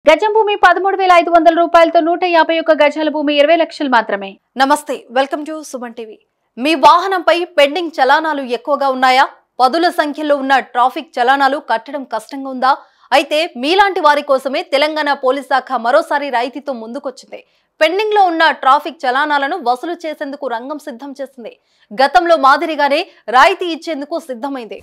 గజం భూమి 13,500 రూపాయలతో 151 గజాల భూమి 20 లక్షలు మాత్రమే. నమస్తే, వెల్కమ్ టు సుమన్ టీవీ. మీ వాహనంపై పెండింగ్ చలానాలు ఎక్కువగా ఉన్నాయా? పదుల సంఖ్యలో ఉన్న ట్రాఫిక్ చలానాలు కట్టడం కష్టంగా ఉందా? అయితే మీలాంటి వారి కోసమే తెలంగాణ పోలీస్ శాఖ మరోసారి రాయితీతో ముందుకొచ్చింది. పెండింగ్ లో ఉన్న ట్రాఫిక్ చలానాలను వసూలు చేసేందుకు రంగం సిద్ధం చేసింది. గతంలో మాదిరిగానే రాయితీ ఇచ్చేందుకు సిద్ధమైంది.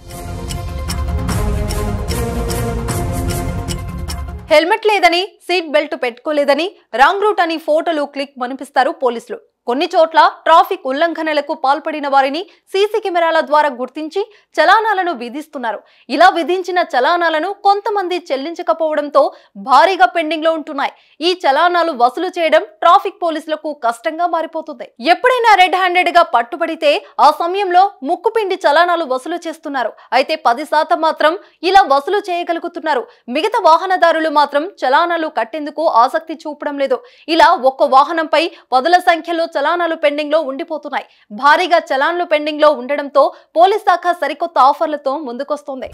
హెల్మెట్ లేదని, సీట్ బెల్ట్ పెట్టుకోలేదని, రాంగ్ రూట్ అని ఫోటోలు క్లిక్ మనిపిస్తారు పోలీసులు. కొన్ని చోట్ల ట్రాఫిక్ ఉల్లంఘనలకు పాల్పడిన వారిని సీసీ కెమెరాల ద్వారా గుర్తించి చలానాలను విధిస్తున్నారు. ఇలా విధించిన చలానాలను కొంతమంది చెల్లించకపోవడంతో భారీగా పెండింగ్ లో ఉంటున్నాయి. ఈ చలానాలు వసూలు చేయడం ట్రాఫిక్ పోలీసులకు కష్టంగా మారిపోతుంది. ఎప్పుడైనా రెడ్ హ్యాండెడ్ గా పట్టుబడితే ఆ సమయంలో ముక్కుపిండి చలానాలు వసూలు చేస్తున్నారు. అయితే 10% మాత్రం ఇలా వసూలు చేయగలుగుతున్నారు. మిగతా వాహనదారులు మాత్రం చలానాలు కట్టేందుకు ఆసక్తి చూపడం లేదు. ఇలా ఒక్క వాహనంపై పదుల సంఖ్యలో చలానాలు పెండింగ్ లో ఉండిపోతున్నాయి. భారీగా చలాన్లు పెండింగ్ లో ఉండడంతో పోలీస్ శాఖ సరికొత్త ఆఫర్లతో ముందుకొస్తుంది.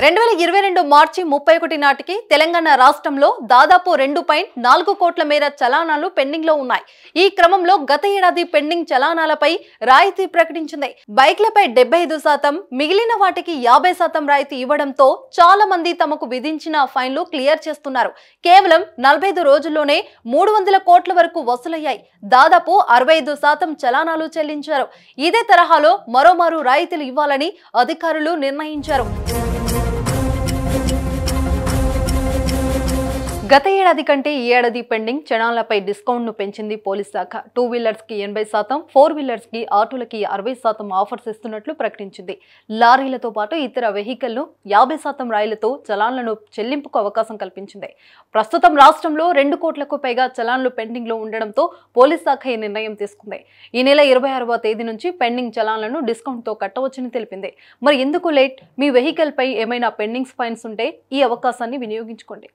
2022 మార్చి 31 నాటికి తెలంగాణ రాష్ట్రంలో దాదాపు 2.4 కోట్ల మేర చలానాలు పెండింగ్ లో ఉన్నాయి. ఈ క్రమంలో గత ఏడాది పెండింగ్ చలానాలపై రాయితీ ప్రకటించింది. బైక్లపై 75%, మిగిలిన వాటికి 50% రాయితీ ఇవ్వడంతో చాలా మంది తమకు విధించిన ఫైన్లు క్లియర్ చేస్తున్నారు. కేవలం 45 రోజుల్లోనే 300 కోట్ల వరకు వసూలయ్యాయి. దాదాపు 65% చలానాలు చెల్లించారు. ఇదే తరహాలో మరోమారు రాయితీలు ఇవ్వాలని అధికారులు నిర్ణయించారు. గత ఏడాది కంటే ఈ ఏడాది పెండింగ్ చలానాలపై డిస్కౌంట్ ను పెంచింది పోలీస్ శాఖ. 2 వీలర్స్ కి 80%, 4 వీలర్స్ కి, ఆటోలకి 60% ఆఫర్స్ ఇస్తున్నట్లు ప్రకటించింది. లారీలతో పాటు ఇతర వెహికల్ ను 50% రాయిలతో చలాన్లను చెల్లింపుకు అవకాశం కల్పించింది. ప్రస్తుతం రాష్ట్రంలో 2 కోట్లకు పైగా చలాన్లు పెండింగ్ లో ఉండడంతో పోలీస్ శాఖ ఈ నిర్ణయం తీసుకుంది. ఈ నెల 26వ తేదీ నుంచి పెండింగ్ చలాన్లను డిస్కౌంట్ తో కట్టవచ్చని తెలిపింది. మరి ఎందుకు లేట్? మీ వెహికల్ పై ఏమైనా పెండింగ్ ఫైన్స్ ఉంటే ఈ అవకాశాన్ని వినియోగించుకోండి.